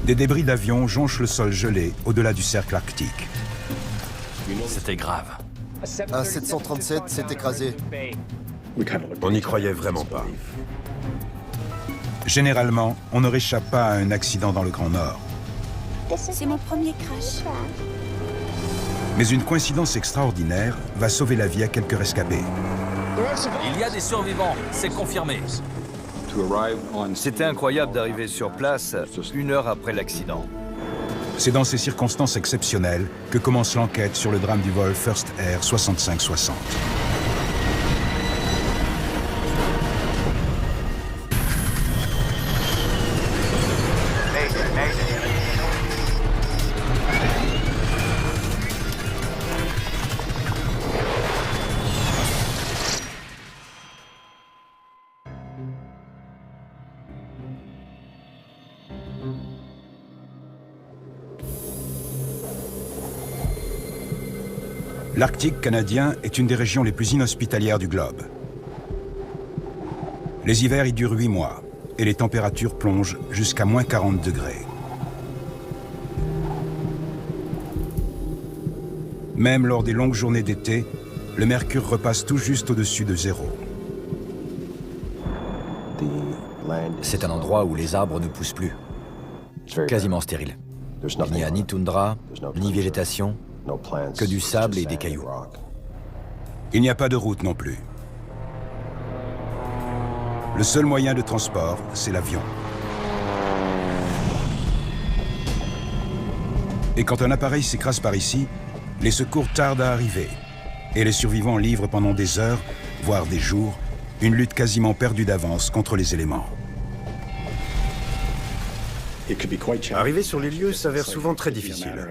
Des débris d'avions jonchent le sol gelé au-delà du cercle arctique. C'était grave. A737 s'est écrasé. On n'y croyait vraiment pas. Généralement, on ne réchappe pas à un accident dans le Grand Nord. C'est mon premier crash. Mais une coïncidence extraordinaire va sauver la vie à quelques rescapés. Il y a des survivants, c'est confirmé. C'était incroyable d'arriver sur place 1 heure après l'accident. C'est dans ces circonstances exceptionnelles que commence l'enquête sur le drame du vol First Air 6560. L'Arctique canadien est une des régions les plus inhospitalières du globe. Les hivers y durent 8 mois et les températures plongent jusqu'à moins 40 degrés. Même lors des longues journées d'été, le mercure repasse tout juste au-dessus de zéro. C'est un endroit où les arbres ne poussent plus. Quasiment stérile. Il n'y a ni toundra, ni végétation, que du sable et des cailloux. Il n'y a pas de route non plus. Le seul moyen de transport, c'est l'avion. Et quand un appareil s'écrase par ici, les secours tardent à arriver. Et les survivants livrent pendant des heures, voire des jours, une lutte quasiment perdue d'avance contre les éléments. Arriver sur les lieux s'avère souvent très difficile.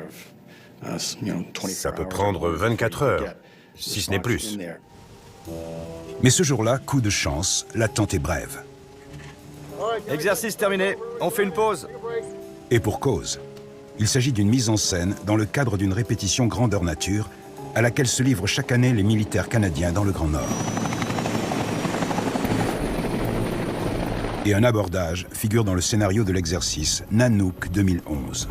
Ça peut prendre 24 heures, si ce n'est plus. Mais ce jour-là, coup de chance, l'attente est brève. Exercice terminé, on fait une pause. Et pour cause. Il s'agit d'une mise en scène dans le cadre d'une répétition grandeur nature à laquelle se livrent chaque année les militaires canadiens dans le Grand Nord. Et un abordage figure dans le scénario de l'exercice Nanook 2011.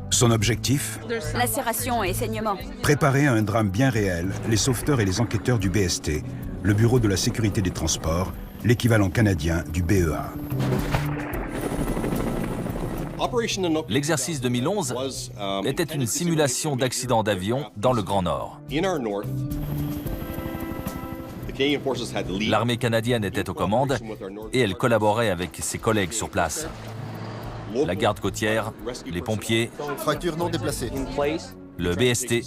Son objectif ? Lacération et saignement. Préparer à un drame bien réel les sauveteurs et les enquêteurs du BST, le Bureau de la sécurité des transports, l'équivalent canadien du BEA. L'exercice 2011 était une simulation d'accident d'avion dans le Grand Nord. L'armée canadienne était aux commandes et elle collaborait avec ses collègues sur place. La garde côtière, les pompiers, Fracture non déplacée. le BST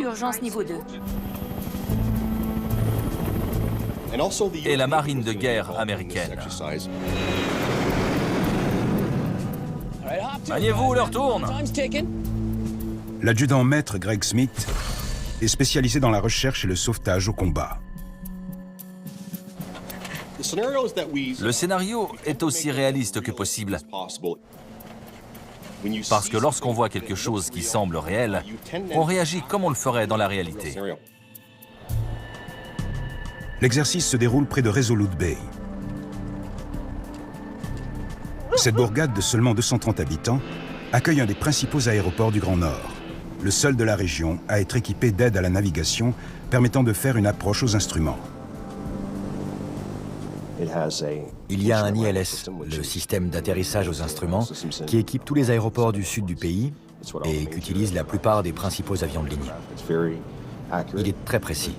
Urgence niveau 2. et la marine de guerre américaine. Maniez-vous, l'heure tourne! L'adjudant maître Greg Smith est spécialisé dans la recherche et le sauvetage au combat. Le scénario est aussi réaliste que possible. Parce que lorsqu'on voit quelque chose qui semble réel, on réagit comme on le ferait dans la réalité. L'exercice se déroule près de Resolute Bay. Cette bourgade de seulement 230 habitants accueille un des principaux aéroports du Grand Nord, le seul de la région à être équipé d'aide à la navigation permettant de faire une approche aux instruments. Il y a un ILS, le système d'atterrissage aux instruments, qui équipe tous les aéroports du sud du pays et qu'utilise la plupart des principaux avions de ligne. Il est très précis.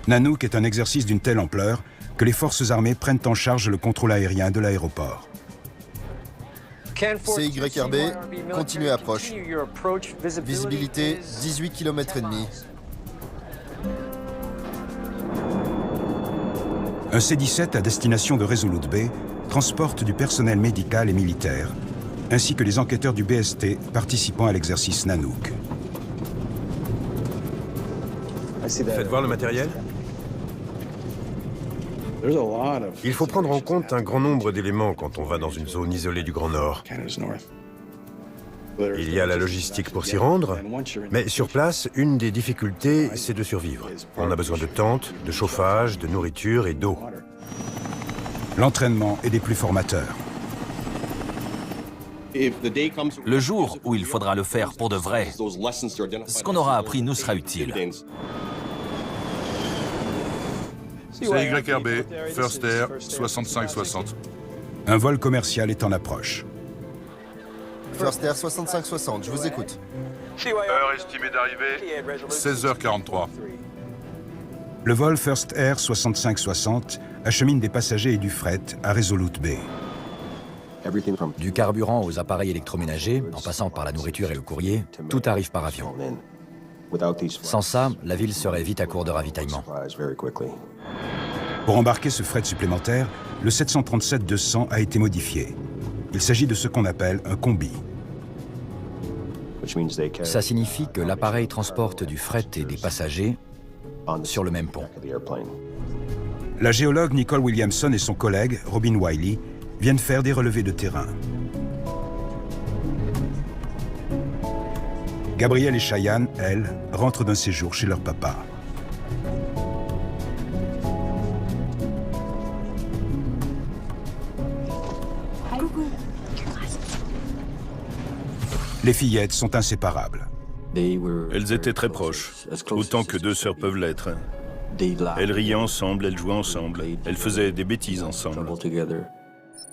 Nanook est un exercice d'une telle ampleur que les forces armées prennent en charge le contrôle aérien de l'aéroport. CYRB, continuez approche. Visibilité 18 km et demi. Un C-17 à destination de Resolute Bay transporte du personnel médical et militaire, ainsi que les enquêteurs du BST participant à l'exercice Nanook. Faites voir le matériel. Il faut prendre en compte un grand nombre d'éléments quand on va dans une zone isolée du Grand Nord. Il y a la logistique pour s'y rendre, mais sur place, une des difficultés, c'est de survivre. On a besoin de tentes, de chauffage, de nourriture et d'eau. L'entraînement est des plus formateurs. Le jour où il faudra le faire pour de vrai, ce qu'on aura appris nous sera utile. C'est YRB, First Air, 6560. Un vol commercial est en approche. First Air 6560, je vous écoute. Heure estimée d'arrivée, 16h43. Le vol First Air 6560 achemine des passagers et du fret à Resolute Bay. Du carburant aux appareils électroménagers, en passant par la nourriture et le courrier, tout arrive par avion. Sans ça, la ville serait vite à court de ravitaillement. Pour embarquer ce fret supplémentaire, le 737-200 a été modifié. Il s'agit de ce qu'on appelle un combi. Ça signifie que l'appareil transporte du fret et des passagers sur le même pont. La géologue Nicole Williamson et son collègue, Robin Wiley, viennent faire des relevés de terrain. Gabrielle et Cheyenne, elles, rentrent d'un séjour chez leur papa. Les fillettes sont inséparables. Elles étaient très proches, autant que deux sœurs peuvent l'être. Elles riaient ensemble, elles jouaient ensemble, elles faisaient des bêtises ensemble.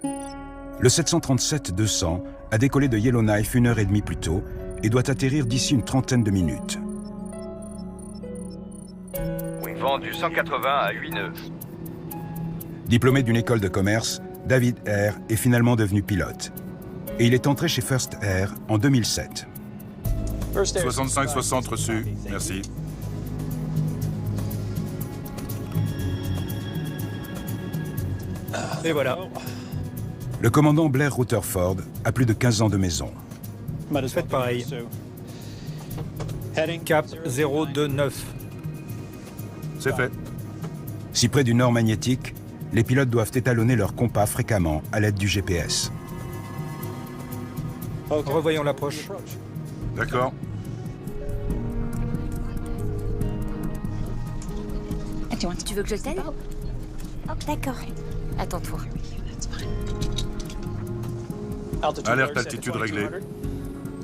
Le 737-200 a décollé de Yellowknife 1h30 plus tôt et doit atterrir d'ici une trentaine de minutes. Vent du 180 à 8 nœuds. Diplômé d'une école de commerce, David Air est finalement devenu pilote. Et il est entré chez First Air en 2007. 6560 reçu, merci. Et voilà. Le commandant Blair Rutherford a plus de 15 ans de maison. Faites pareil. Cap 029. C'est fait. Si près du nord magnétique, les pilotes doivent étalonner leur compas fréquemment à l'aide du GPS. Revoyons l'approche. D'accord. Tu veux que je t'aide? D'accord. À ton tour. Alerte altitude réglée.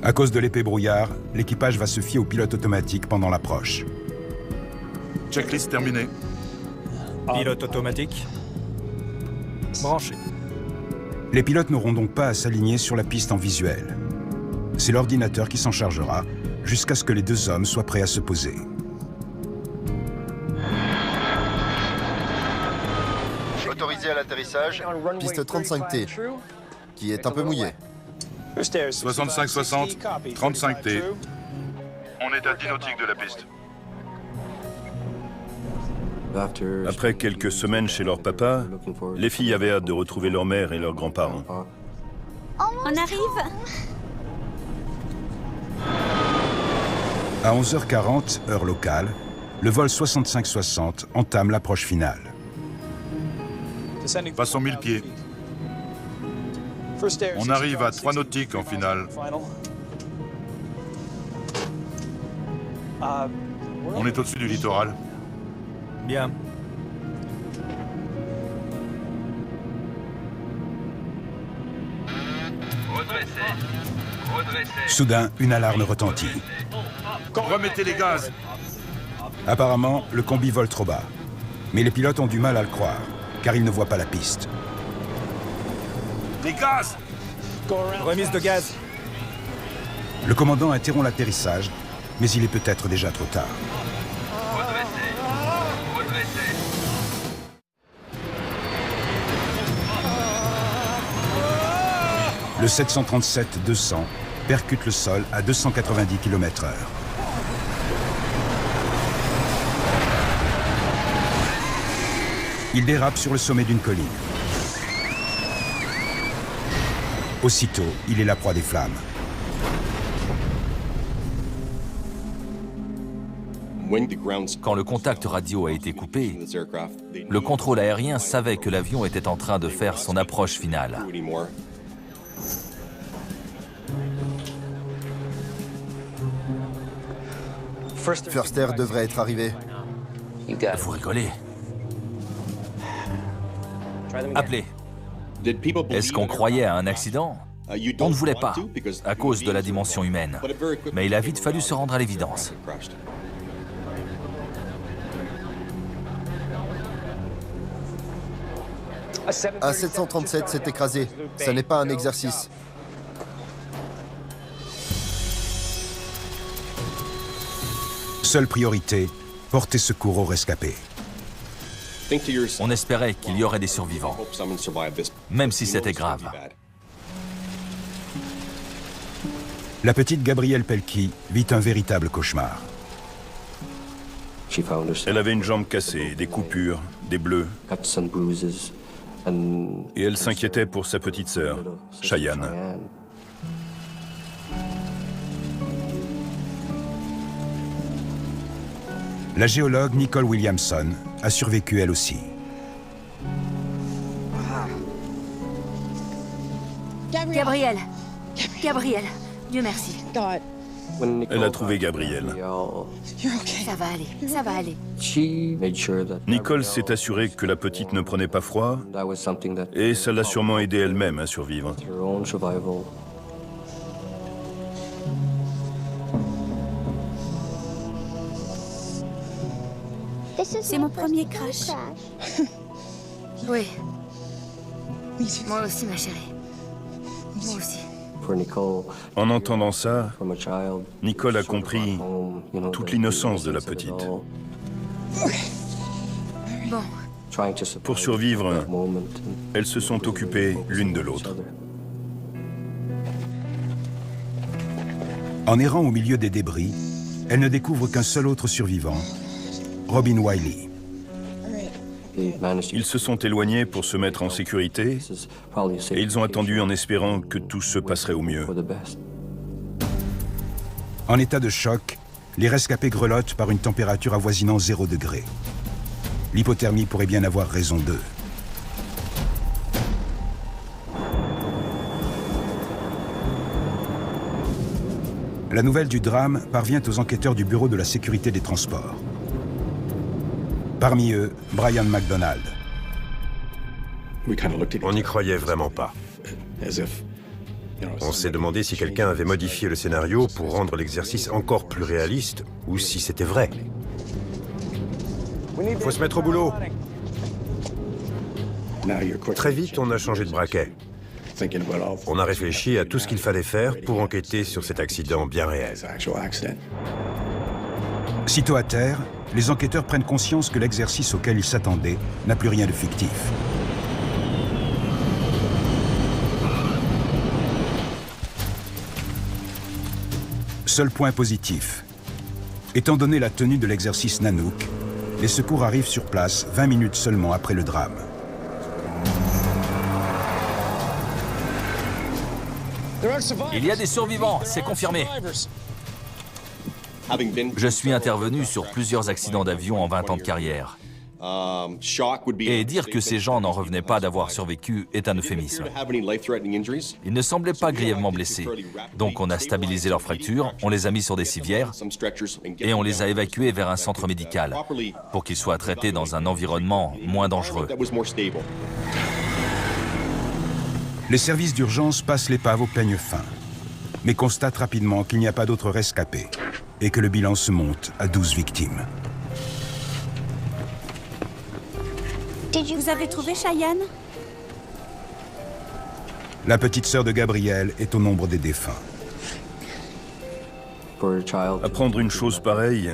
À cause de l'épais brouillard, l'équipage va se fier au pilote automatique pendant l'approche. Checklist terminée. Pilote automatique. Branché. Les pilotes n'auront donc pas à s'aligner sur la piste en visuel. C'est l'ordinateur qui s'en chargera jusqu'à ce que les deux hommes soient prêts à se poser. Autorisé à l'atterrissage, piste 35T, qui est un peu mouillée. 6560, 35T. On est à 10 nautiques de la piste. Après quelques semaines chez leur papa, les filles avaient hâte de retrouver leur mère et leurs grands-parents. On arrive. À 11h40, heure locale, le vol 6560 entame l'approche finale. Passons 1000 pieds. On arrive à 3 nautiques en finale. On est au-dessus du littoral. Bien. Soudain, une alarme retentit. Remettez les gaz. Apparemment, le combi vole trop bas. Mais les pilotes ont du mal à le croire, car ils ne voient pas la piste. Les gaz. Remise de gaz. Le commandant interrompt l'atterrissage, mais il est peut-être déjà trop tard. Le 737-200 percute le sol à 290 km/h. Il dérape sur le sommet d'une colline. Aussitôt, il est la proie des flammes. Quand le contact radio a été coupé, le contrôle aérien savait que l'avion était en train de faire son approche finale. First Air devrait être arrivé. Vous rigolez. Appelez. Est-ce qu'on croyait à un accident? On ne voulait pas, à cause de la dimension humaine. Mais il a vite fallu se rendre à l'évidence. Un 737 s'est écrasé. Ça n'est pas un exercice. Seule priorité, porter secours aux rescapés. On espérait qu'il y aurait des survivants, même si c'était grave. La petite Gabrielle Pelkey vit un véritable cauchemar. Elle avait une jambe cassée, des coupures, des bleus. Et elle s'inquiétait pour sa petite sœur, Cheyenne. La géologue Nicole Williamson a survécu elle aussi. Gabrielle. Gabrielle. Dieu merci. Elle a trouvé Gabrielle. Ça va aller. Ça va aller. Nicole s'est assurée que la petite ne prenait pas froid, et ça l'a sûrement aidé elle-même à survivre. C'est mon premier crash. Oui. Moi aussi, ma chérie. Moi aussi. En entendant ça, Nicole a compris toute l'innocence de la petite. Bon. Pour survivre, elles se sont occupées l'une de l'autre. En errant au milieu des débris, elle ne découvre qu'un seul autre survivant, Robin Wiley. Ils se sont éloignés pour se mettre en sécurité et ils ont attendu en espérant que tout se passerait au mieux. En état de choc, les rescapés grelottent par une température avoisinant 0 degré. L'hypothermie pourrait bien avoir raison d'eux. La nouvelle du drame parvient aux enquêteurs du Bureau de la sécurité des transports. Parmi eux, Brian McDonald. On n'y croyait vraiment pas. On s'est demandé si quelqu'un avait modifié le scénario pour rendre l'exercice encore plus réaliste ou si c'était vrai. Faut se mettre au boulot. Très vite, on a changé de braquet. On a réfléchi à tout ce qu'il fallait faire pour enquêter sur cet accident bien réel. Sitôt à terre, les enquêteurs prennent conscience que l'exercice auquel ils s'attendaient n'a plus rien de fictif. Seul point positif. Étant donné la tenue de l'exercice Nanook, les secours arrivent sur place 20 minutes seulement après le drame. Il y a des survivants, c'est confirmé. Je suis intervenu sur plusieurs accidents d'avion en 20 ans de carrière. Et dire que ces gens n'en revenaient pas d'avoir survécu est un euphémisme. Ils ne semblaient pas grièvement blessés. Donc on a stabilisé leurs fractures, on les a mis sur des civières et on les a évacués vers un centre médical pour qu'ils soient traités dans un environnement moins dangereux. Les services d'urgence passent l'épave au peigne fin, mais constatent rapidement qu'il n'y a pas d'autres rescapés et que le bilan se monte à 12 victimes. Vous avez trouvé Cheyenne? La petite sœur de Gabrielle est au nombre des défunts. Apprendre une chose pareille,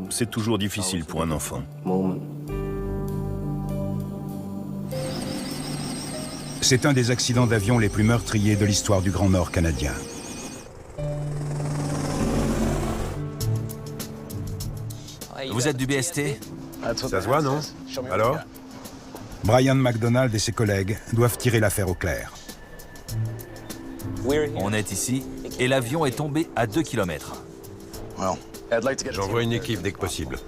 c'est toujours difficile pour un enfant. C'est un des accidents d'avion les plus meurtriers de l'histoire du Grand Nord canadien. Vous êtes du BST? Ça se voit, non? Alors? Brian McDonald et ses collègues doivent tirer l'affaire au clair. On est ici et l'avion est tombé à 2 km. J'envoie une équipe dès que possible.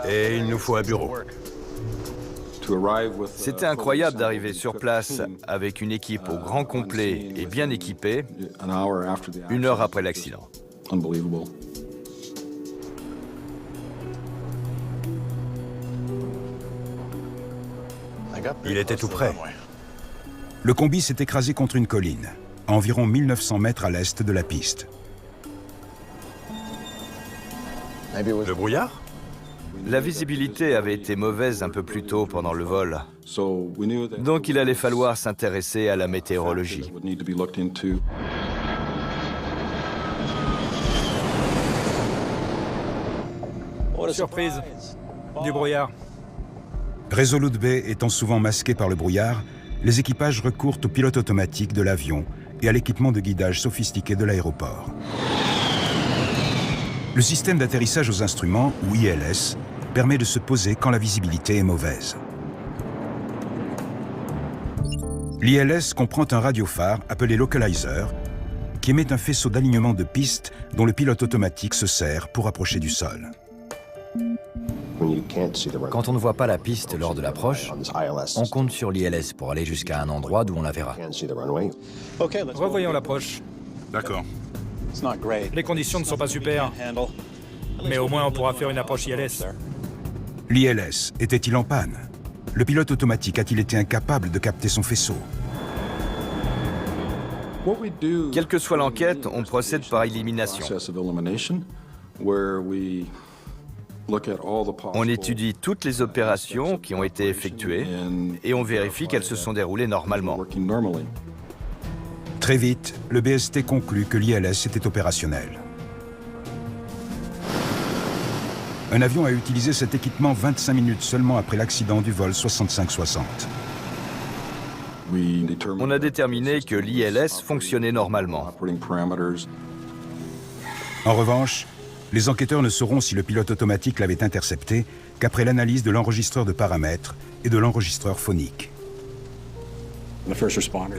Et il nous faut un bureau. C'était incroyable d'arriver sur place avec une équipe au grand complet et bien équipée, 1 heure après l'accident. Il était tout près. Le combi s'est écrasé contre une colline, à environ 1900 mètres à l'est de la piste. Le brouillard? La visibilité avait été mauvaise un peu plus tôt pendant le vol. Donc il allait falloir s'intéresser à la météorologie. Surprise, du brouillard. Resolute Bay étant souvent masqué par le brouillard, les équipages recourent au pilote automatique de l'avion et à l'équipement de guidage sophistiqué de l'aéroport. Le système d'atterrissage aux instruments, ou ILS, permet de se poser quand la visibilité est mauvaise. L'ILS comprend un radiophare appelé localizer qui émet un faisceau d'alignement de piste dont le pilote automatique se sert pour approcher du sol. Quand on ne voit pas la piste lors de l'approche, on compte sur l'ILS pour aller jusqu'à un endroit d'où on la verra. Revoyons l'approche. D'accord. Les conditions ne sont pas super, mais au moins on pourra faire une approche ILS. L'ILS était-il en panne? Le pilote automatique a-t-il été incapable de capter son faisceau? Quelle que soit l'enquête, on procède par élimination. On étudie toutes les opérations qui ont été effectuées et on vérifie qu'elles se sont déroulées normalement. Très vite, le BST conclut que l'ILS était opérationnel. Un avion a utilisé cet équipement 25 minutes seulement après l'accident du vol 65-60. On a déterminé que l'ILS fonctionnait normalement. En revanche, les enquêteurs ne sauront si le pilote automatique l'avait intercepté qu'après l'analyse de l'enregistreur de paramètres et de l'enregistreur phonique.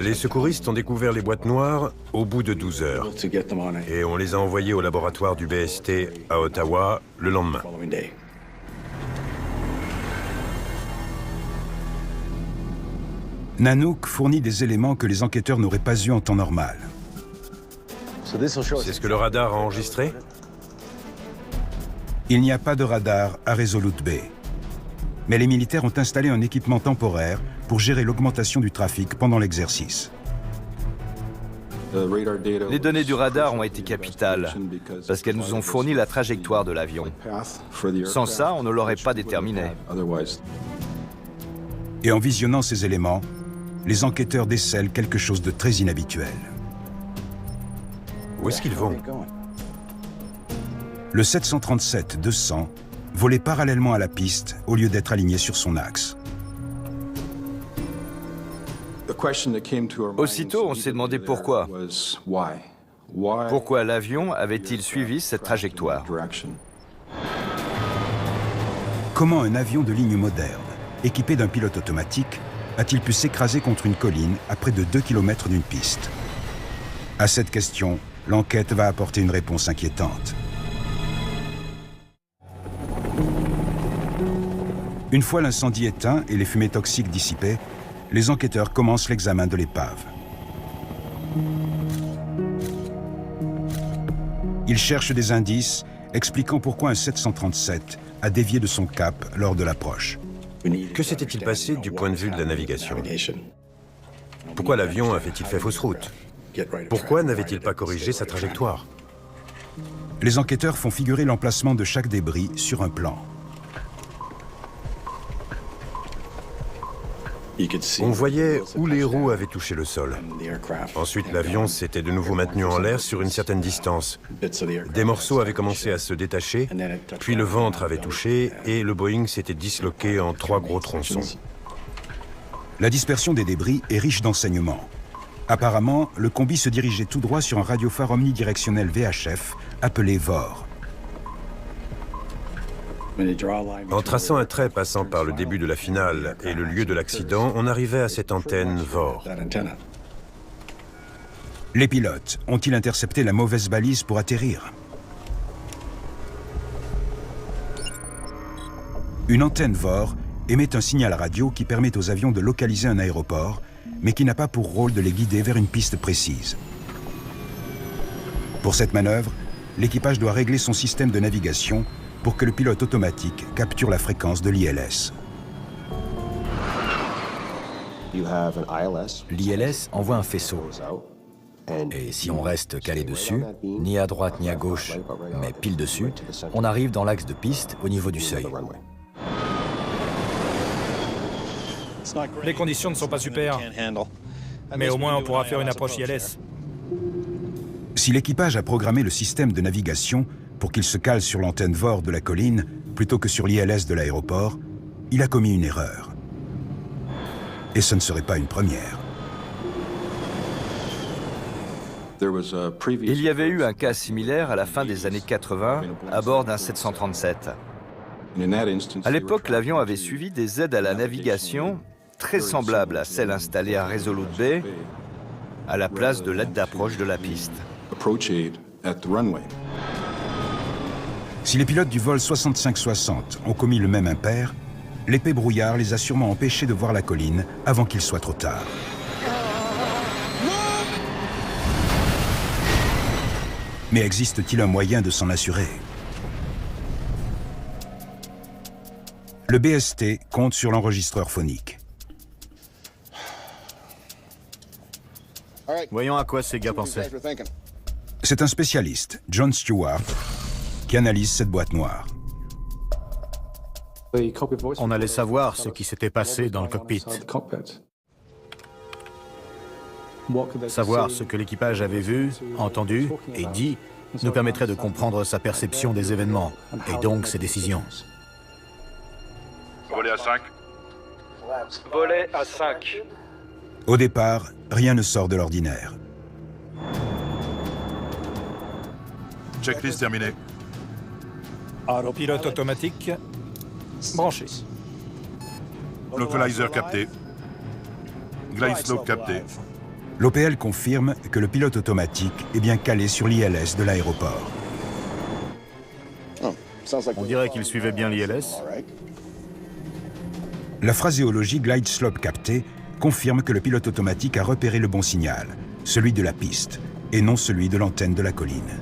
Les secouristes ont découvert les boîtes noires au bout de 12 heures. Et on les a envoyées au laboratoire du BST à Ottawa le lendemain. Nanook fournit des éléments que les enquêteurs n'auraient pas eus en temps normal. C'est ce que le radar a enregistré? Il n'y a pas de radar à Resolute Bay. Mais les militaires ont installé un équipement temporaire pour gérer l'augmentation du trafic pendant l'exercice. Les données du radar ont été capitales parce qu'elles nous ont fourni la trajectoire de l'avion. Sans ça, on ne l'aurait pas déterminé. Et en visionnant ces éléments, les enquêteurs décèlent quelque chose de très inhabituel. Où est-ce qu'ils vont? Le 737-200 volait parallèlement à la piste au lieu d'être aligné sur son axe. Aussitôt, on s'est demandé pourquoi. Pourquoi l'avion avait-il suivi cette trajectoire? Comment un avion de ligne moderne, équipé d'un pilote automatique, a-t-il pu s'écraser contre une colline à près de 2 km d'une piste? À cette question, l'enquête va apporter une réponse inquiétante. Une fois l'incendie éteint et les fumées toxiques dissipées, les enquêteurs commencent l'examen de l'épave. Ils cherchent des indices expliquant pourquoi un 737 a dévié de son cap lors de l'approche. Que s'était-il passé du point de vue de la navigation? Pourquoi l'avion avait-il fait fausse route? Pourquoi n'avait-il pas corrigé sa trajectoire? Les enquêteurs font figurer l'emplacement de chaque débris sur un plan. On voyait où les roues avaient touché le sol. Ensuite, l'avion s'était de nouveau maintenu en l'air sur une certaine distance. Des morceaux avaient commencé à se détacher, puis le ventre avait touché et le Boeing s'était disloqué en 3 gros tronçons. La dispersion des débris est riche d'enseignements. Apparemment, le combi se dirigeait tout droit sur un radiophare omnidirectionnel VHF appelé VOR. En traçant un trait passant par le début de la finale et le lieu de l'accident, on arrivait à cette antenne VOR. Les pilotes ont-ils intercepté la mauvaise balise pour atterrir? Une antenne VOR émet un signal radio qui permet aux avions de localiser un aéroport, mais qui n'a pas pour rôle de les guider vers une piste précise. Pour cette manœuvre, l'équipage doit régler son système de navigation pour que le pilote automatique capture la fréquence de l'ILS. L'ILS envoie un faisceau. Et si on reste calé dessus, ni à droite ni à gauche, mais pile dessus, on arrive dans l'axe de piste au niveau du seuil. Les conditions ne sont pas super, mais au moins on pourra faire une approche ILS. Si l'équipage a programmé le système de navigation pour qu'il se cale sur l'antenne VOR de la colline plutôt que sur l'ILS de l'aéroport, il a commis une erreur. Et ce ne serait pas une première. Il y avait eu un cas similaire à la fin des années 80 à bord d'un 737. À l'époque, l'avion avait suivi des aides à la navigation très semblables à celles installées à Resolute Bay à la place de l'aide d'approche de la piste. Si les pilotes du vol 6560 ont commis le même impair, l'épais brouillard les a sûrement empêchés de voir la colline avant qu'il soit trop tard. Mais existe-t-il un moyen de s'en assurer? Le BST compte sur l'enregistreur phonique. Voyons à quoi ces gars pensaient. C'est un spécialiste, John Stewart, qui analyse cette boîte noire. On allait savoir ce qui s'était passé dans le cockpit. Savoir ce que l'équipage avait vu, entendu et dit nous permettrait de comprendre sa perception des événements et donc ses décisions. Volet à 5. Volet à 5. Au départ, rien ne sort de l'ordinaire. Checklist terminée. Pilote automatique branché. Localizer capté. Glide slope capté. L'OPL confirme que le pilote automatique est bien calé sur l'ILS de l'aéroport. On dirait qu'il suivait bien l'ILS. La phraséologie glide slope capté confirme que le pilote automatique a repéré le bon signal, celui de la piste, et non celui de l'antenne de la colline.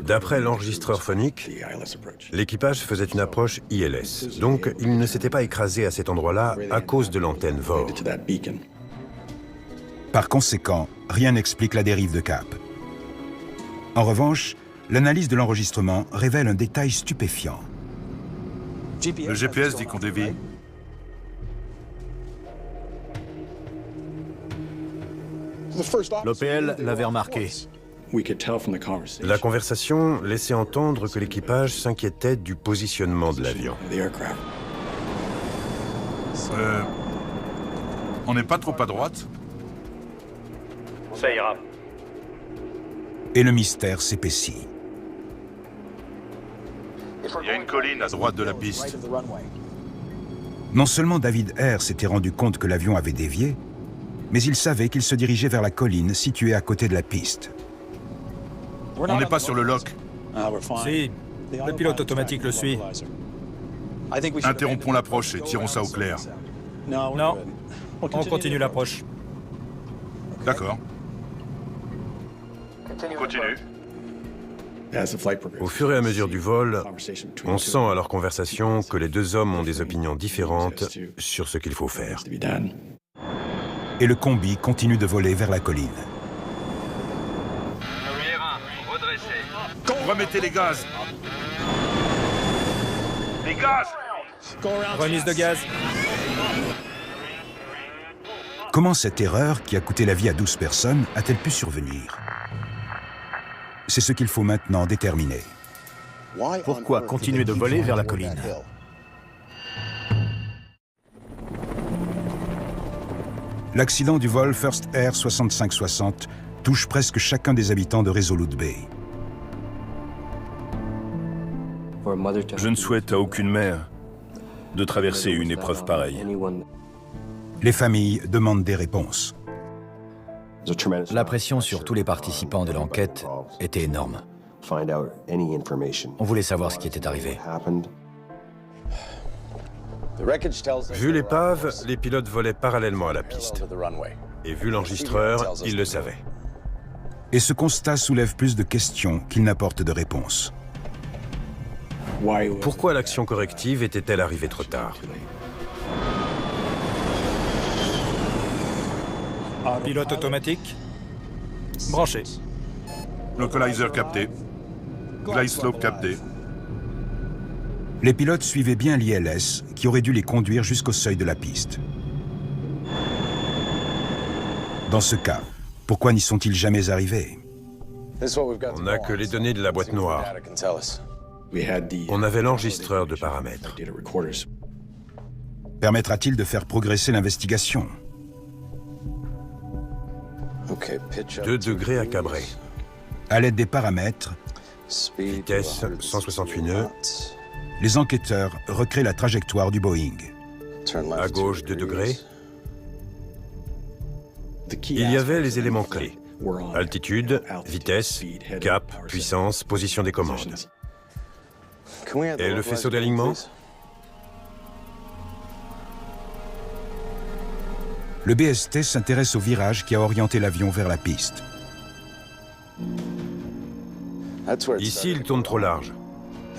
D'après l'enregistreur phonique, l'équipage faisait une approche ILS, donc il ne s'était pas écrasé à cet endroit-là à cause de l'antenne VOR. Par conséquent, rien n'explique la dérive de cap. En revanche, l'analyse de l'enregistrement révèle un détail stupéfiant. Le GPS dit qu'on dévie. L'OPL l'avait remarqué. La conversation laissait entendre que l'équipage s'inquiétait du positionnement de l'avion. On n'est pas trop à droite? Ça ira. Et le mystère s'épaissit. Il y a une colline à droite de la piste. Non seulement David Hare s'était rendu compte que l'avion avait dévié, mais il savait qu'il se dirigeait vers la colline située à côté de la piste. On n'est pas sur le lock. Si, le pilote automatique le suit. Interrompons l'approche et tirons ça au clair. Non, on continue l'approche. D'accord. Continue. Au fur et à mesure du vol, on sent à leur conversation que les deux hommes ont des opinions différentes sur ce qu'il faut faire. Et le combi continue de voler vers la colline. Remettez les gaz. Les gaz! Remise de gaz. Comment cette erreur, qui a coûté la vie à 12 personnes, a-t-elle pu survenir? C'est ce qu'il faut maintenant déterminer. Pourquoi continuer de voler vers la colline? L'accident du vol First Air 6560 touche presque chacun des habitants de Resolute Bay. Je ne souhaite à aucune mère de traverser une épreuve pareille. Les familles demandent des réponses. La pression sur tous les participants de l'enquête était énorme. On voulait savoir ce qui était arrivé. Vu l'épave, les pilotes volaient parallèlement à la piste. Et vu l'enregistreur, ils le savaient. Et ce constat soulève plus de questions qu'il n'apporte de réponses. Pourquoi l'action corrective était-elle arrivée trop tard? Pilote automatique. Branché. Localizer capté. Glide slope capté. Les pilotes suivaient bien l'ILS, qui aurait dû les conduire jusqu'au seuil de la piste. Dans ce cas, pourquoi n'y sont-ils jamais arrivés? On n'a que les données de la boîte noire. On avait l'enregistreur de paramètres. Permettra-t-il de faire progresser l'investigation? 2 degrés à cabrer. À l'aide des paramètres, Vitesse 168 nœuds. les enquêteurs recréent la trajectoire du Boeing. À gauche 2 degrés. Il y avait les éléments clés. Altitude, vitesse, cap, puissance, position des commandes. Et le faisceau d'alignement? Le BST s'intéresse au virage qui a orienté l'avion vers la piste. Ici, il tourne trop large.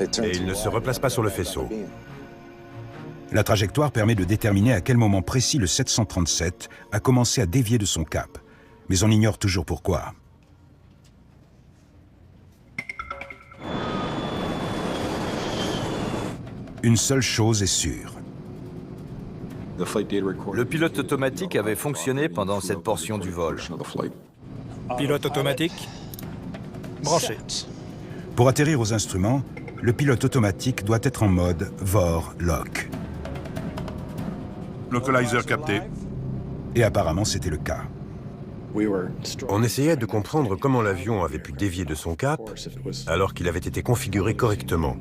Et il ne se replace pas sur le faisceau. La trajectoire permet de déterminer à quel moment précis le 737 a commencé à dévier de son cap. Mais on ignore toujours pourquoi. Une seule chose est sûre. Le pilote automatique avait fonctionné pendant cette portion du vol. Pilote automatique. Branché. Pour atterrir aux instruments, le pilote automatique doit être en mode VOR-LOC. Localizer capté. Et apparemment, c'était le cas. On essayait de comprendre comment l'avion avait pu dévier de son cap alors qu'il avait été configuré correctement,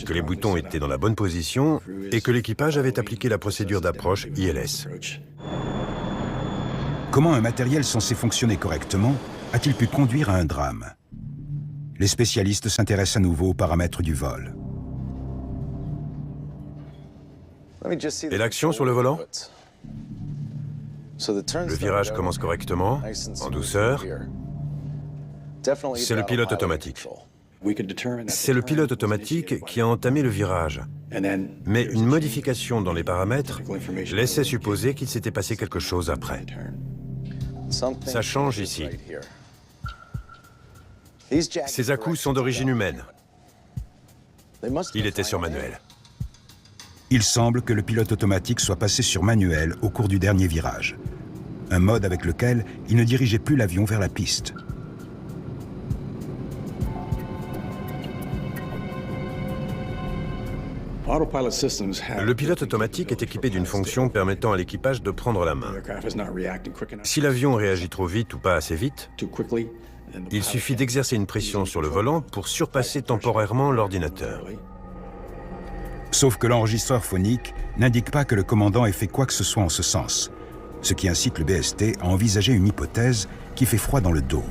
que les boutons étaient dans la bonne position et que l'équipage avait appliqué la procédure d'approche ILS. Comment un matériel censé fonctionner correctement a-t-il pu conduire à un drame? Les spécialistes s'intéressent à nouveau aux paramètres du vol. Et l'action sur le volant? Le virage commence correctement, en douceur. C'est le pilote automatique. C'est le pilote automatique qui a entamé le virage. Mais une modification dans les paramètres laissait supposer qu'il s'était passé quelque chose après. Ça change ici. Ces à-coups sont d'origine humaine. Il était sur manuel. Il semble que le pilote automatique soit passé sur manuel au cours du dernier virage. Un mode avec lequel il ne dirigeait plus l'avion vers la piste. Le pilote automatique est équipé d'une fonction permettant à l'équipage de prendre la main. Si l'avion réagit trop vite ou pas assez vite, il suffit d'exercer une pression sur le volant pour surpasser temporairement l'ordinateur. Sauf que l'enregistreur phonique n'indique pas que le commandant ait fait quoi que ce soit en ce sens, ce qui incite le BST à envisager une hypothèse qui fait froid dans le dos.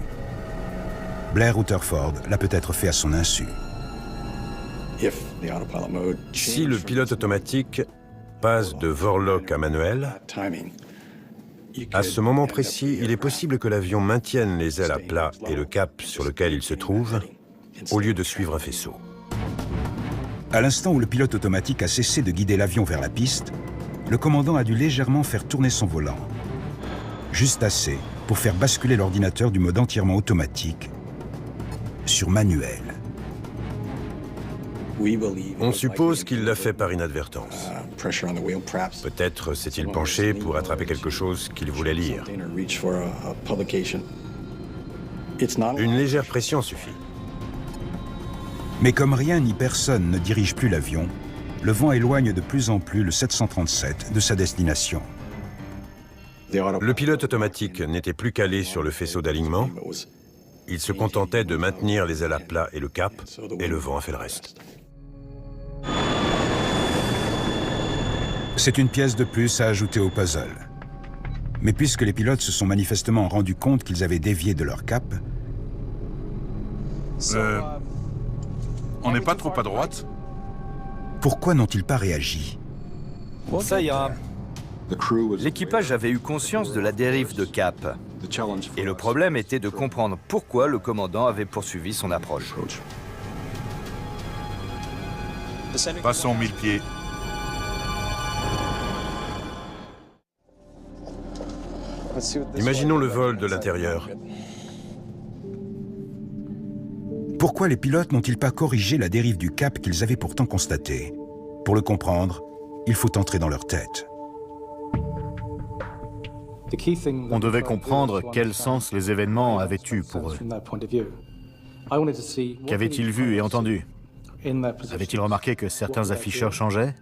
Blair Rutherford l'a peut-être fait à son insu. Si le pilote automatique passe de VOR-LOC à manuel, à ce moment précis, il est possible que l'avion maintienne les ailes à plat et le cap sur lequel il se trouve, au lieu de suivre un faisceau. À l'instant où le pilote automatique a cessé de guider l'avion vers la piste, le commandant a dû légèrement faire tourner son volant. Juste assez pour faire basculer l'ordinateur du mode entièrement automatique sur manuel. On suppose qu'il l'a fait par inadvertance. Peut-être s'est-il penché pour attraper quelque chose qu'il voulait lire. Une légère pression suffit. Mais comme rien ni personne ne dirige plus l'avion, le vent éloigne de plus en plus le 737 de sa destination. Le pilote automatique n'était plus calé sur le faisceau d'alignement. Il se contentait de maintenir les ailes à plat et le cap, et le vent a fait le reste. C'est une pièce de plus à ajouter au puzzle. Mais puisque les pilotes se sont manifestement rendus compte qu'ils avaient dévié de leur cap... On n'est pas trop à droite? Pourquoi n'ont-ils pas réagi? Ça ira. L'équipage avait eu conscience de la dérive de cap. Et le problème était de comprendre pourquoi le commandant avait poursuivi son approche. Passons 1000 pieds. Imaginons le vol de l'intérieur. Pourquoi les pilotes n'ont-ils pas corrigé la dérive du cap qu'ils avaient pourtant constatée? Pour le comprendre, il faut entrer dans leur tête. On devait comprendre quel sens les événements avaient eu pour eux. Qu'avaient-ils vu et entendu? Avaient-ils remarqué que certains afficheurs changeaient?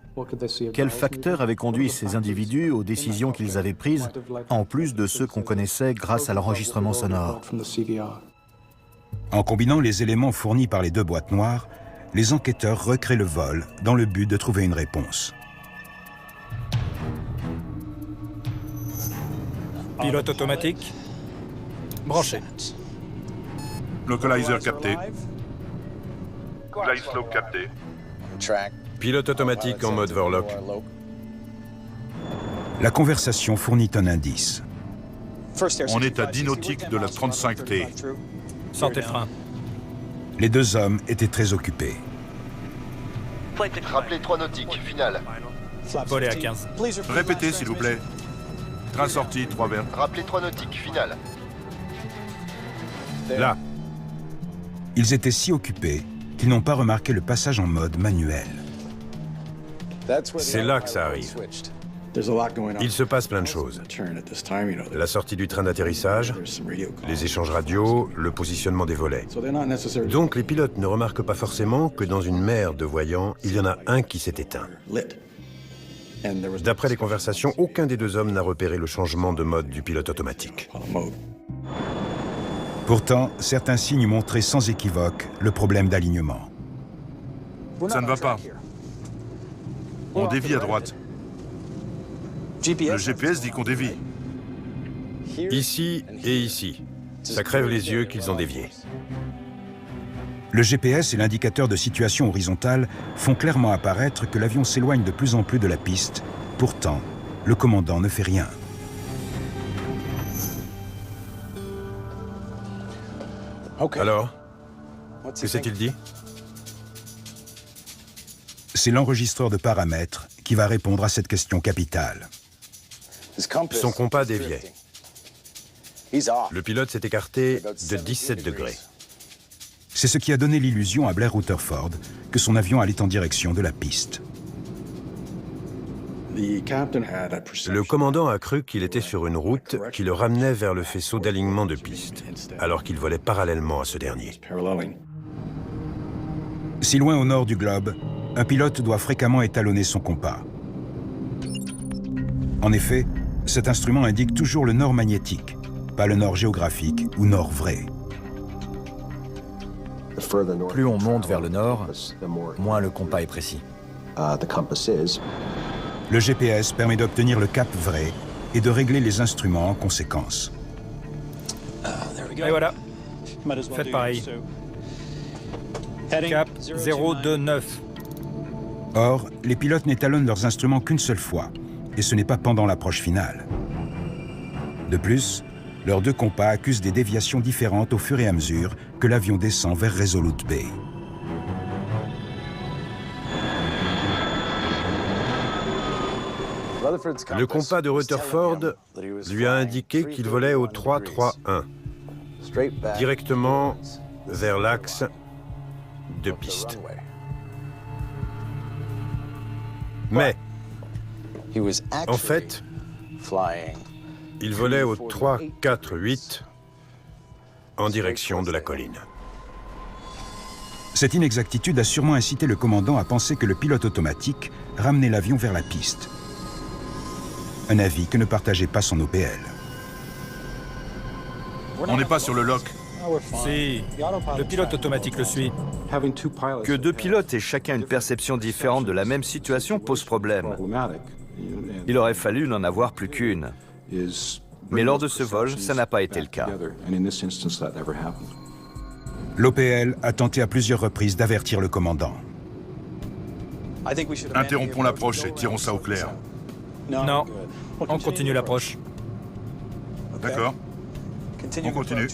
Quels facteurs avaient conduit ces individus aux décisions qu'ils avaient prises, en plus de ceux qu'on connaissait grâce à l'enregistrement sonore? En combinant les éléments fournis par les deux boîtes noires, les enquêteurs recréent le vol dans le but de trouver une réponse. Pilote automatique. Branché. Localizer capté. Glide slope capté. Pilote automatique en mode Vorlock. La conversation fournit un indice. On est à 10 nautiques de la 35T. Sortez le frein. Les deux hommes étaient très occupés. Rappelez 3 nautiques, finale. Volé à 15. Répétez, s'il vous plaît. Train sorti, 3 verts. Rappelez 3 nautiques, finale. Là. Ils étaient si occupés qu'ils n'ont pas remarqué le passage en mode manuel. C'est là que ça arrive. Il se passe plein de choses. La sortie du train d'atterrissage, les échanges radio, le positionnement des volets. Donc les pilotes ne remarquent pas forcément que dans une mer de voyants, il y en a un qui s'est éteint. D'après les conversations, aucun des deux hommes n'a repéré le changement de mode du pilote automatique. Pourtant, certains signes montraient sans équivoque le problème d'alignement. Ça ne va pas. On dévie à droite. Le GPS dit qu'on dévie. Ici et ici. Ça crève les yeux qu'ils ont dévié. Le GPS et l'indicateur de situation horizontale font clairement apparaître que l'avion s'éloigne de plus en plus de la piste. Pourtant, le commandant ne fait rien. Alors, que s'est-il dit? C'est l'enregistreur de paramètres qui va répondre à cette question capitale. Son compas déviait. Le pilote s'est écarté de 17 degrés. C'est ce qui a donné l'illusion à Blair Rutherford que son avion allait en direction de la piste. Le commandant a cru qu'il était sur une route qui le ramenait vers le faisceau d'alignement de piste, alors qu'il volait parallèlement à ce dernier. Si loin au nord du globe, un pilote doit fréquemment étalonner son compas. En effet, cet instrument indique toujours le nord magnétique, pas le nord géographique ou nord vrai. Plus on monte vers le nord, moins le compas est précis. Le GPS permet d'obtenir le cap vrai et de régler les instruments en conséquence. Et voilà. Faites pareil. Cap 029. Or, les pilotes n'étalonnent leurs instruments qu'une seule fois, et ce n'est pas pendant l'approche finale. De plus, leurs deux compas accusent des déviations différentes au fur et à mesure que l'avion descend vers Resolute Bay. Le compas de Rutherford lui a indiqué qu'il volait au 331, directement vers l'axe de piste. Mais, en fait, il volait au 348 en direction de la colline. Cette inexactitude a sûrement incité le commandant à penser que le pilote automatique ramenait l'avion vers la piste. Un avis que ne partageait pas son OPL. On n'est pas sur le lock. Si, le pilote automatique le suit. Que deux pilotes aient chacun une perception différente de la même situation pose problème. Il aurait fallu n'en avoir plus qu'une. Mais lors de ce vol, ça n'a pas été le cas. L'OPL a tenté à plusieurs reprises d'avertir le commandant. Interrompons l'approche et tirons ça au clair. Non, on continue l'approche. D'accord. On continue.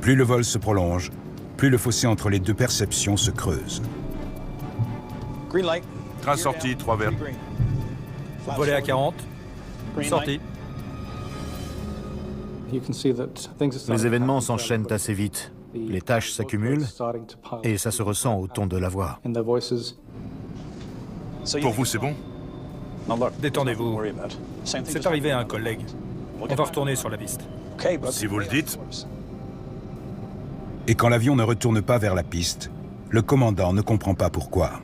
Plus le vol se prolonge, plus le fossé entre les deux perceptions se creuse. Train sorti, 3 verts. Volé à 40. Sorti. Les événements s'enchaînent assez vite. Les tâches s'accumulent et ça se ressent au ton de la voix. Pour vous, c'est bon? Détendez-vous. C'est arrivé à un collègue. On va retourner sur la piste. Si vous le dites. Et quand l'avion ne retourne pas vers la piste, le commandant ne comprend pas pourquoi.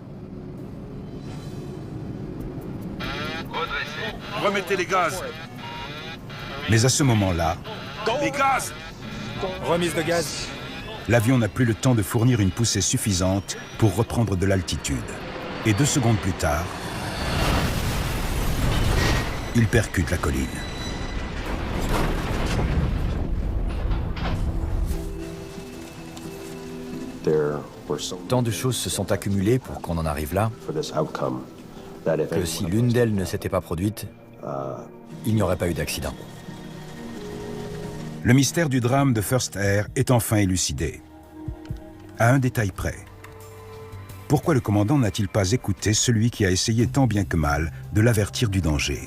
Remettez les gaz. Mais à ce moment-là, Les gaz! Remise de gaz. l'avion n'a plus le temps de fournir une poussée suffisante pour reprendre de l'altitude. Et 2 secondes plus tard, il percute la colline. Tant de choses se sont accumulées pour qu'on en arrive là, que si l'une d'elles ne s'était pas produite, il n'y aurait pas eu d'accident. Le mystère du drame de First Air est enfin élucidé. À un détail près. Pourquoi le commandant n'a-t-il pas écouté celui qui a essayé tant bien que mal de l'avertir du danger?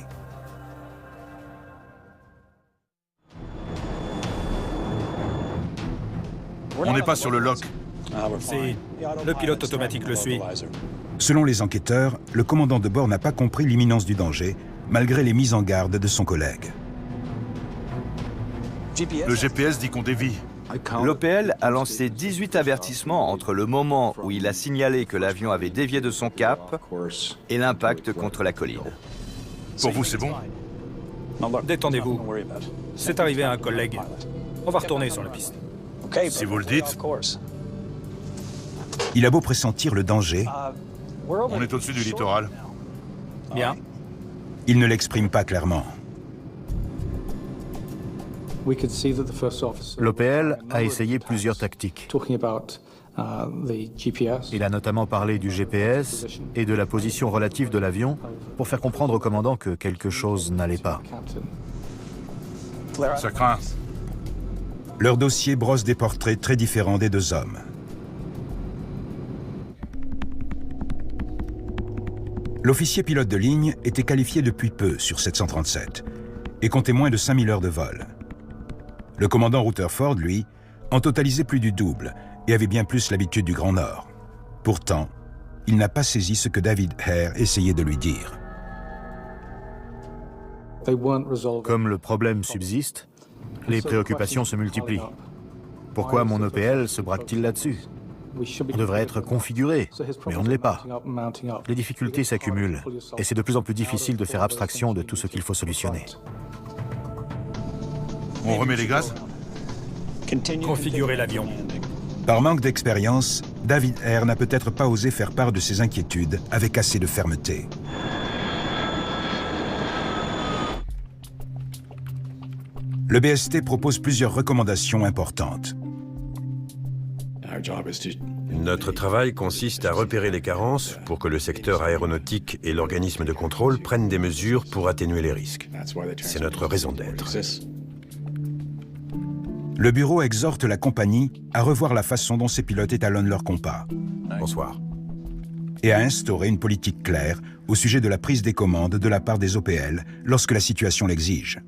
On n'est pas sur le lock. Si, le pilote automatique le suit. Selon les enquêteurs, le commandant de bord n'a pas compris l'imminence du danger, malgré les mises en garde de son collègue. Le GPS dit qu'on dévie. L'OPL a lancé 18 avertissements entre le moment où il a signalé que l'avion avait dévié de son cap et l'impact contre la colline. Pour vous, c'est bon? Détendez-vous. C'est arrivé à un collègue. On va retourner sur la piste. Si vous le dites. Il a beau pressentir le danger, On est au-dessus du littoral. Bien. il ne l'exprime pas clairement. L'OPL a essayé plusieurs tactiques. Il a notamment parlé du GPS et de la position relative de l'avion pour faire comprendre au commandant que quelque chose n'allait pas. Ça craint. Leur dossier brosse des portraits très différents des 2 hommes. L'officier pilote de ligne était qualifié depuis peu sur 737 et comptait moins de 5000 heures de vol. Le commandant Rutherford, lui, en totalisait plus du double et avait bien plus l'habitude du Grand Nord. Pourtant, il n'a pas saisi ce que David Hare essayait de lui dire. Comme le problème subsiste, les préoccupations se multiplient. Pourquoi mon OPL se braque-t-il là-dessus? On devrait être configuré, mais on ne l'est pas. Les difficultés s'accumulent et c'est de plus en plus difficile de faire abstraction de tout ce qu'il faut solutionner. On remet les gaz? Configurer l'avion. Par manque d'expérience, David Hare n'a peut-être pas osé faire part de ses inquiétudes avec assez de fermeté. Le BST propose plusieurs recommandations importantes. Notre travail consiste à repérer les carences pour que le secteur aéronautique et l'organisme de contrôle prennent des mesures pour atténuer les risques. C'est notre raison d'être. Le bureau exhorte la compagnie à revoir la façon dont ses pilotes étalonnent leur compas. Bonsoir. Et à instaurer une politique claire au sujet de la prise des commandes de la part des OPL lorsque la situation l'exige.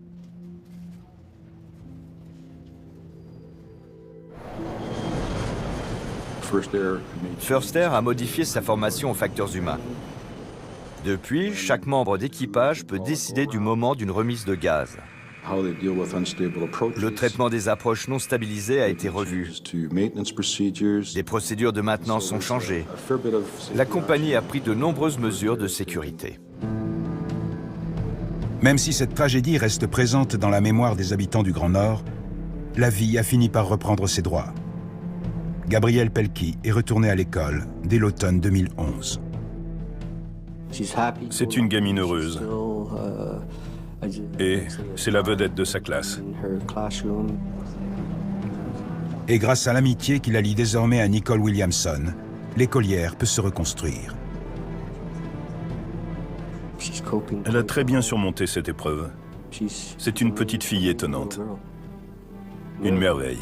First Air a modifié sa formation aux facteurs humains. Depuis, chaque membre d'équipage peut décider du moment d'une remise de gaz. Le traitement des approches non stabilisées a été revu. Des procédures de maintenance ont changé. La compagnie a pris de nombreuses mesures de sécurité. Même si cette tragédie reste présente dans la mémoire des habitants du Grand Nord, la vie a fini par reprendre ses droits. Gabrielle Pelkey est retournée à l'école dès l'automne 2011. C'est une gamine heureuse. Et c'est la vedette de sa classe. Et grâce à l'amitié qui la lie désormais à Nicole Williamson, l'écolière peut se reconstruire. Elle a très bien surmonté cette épreuve. C'est une petite fille étonnante. Une merveille.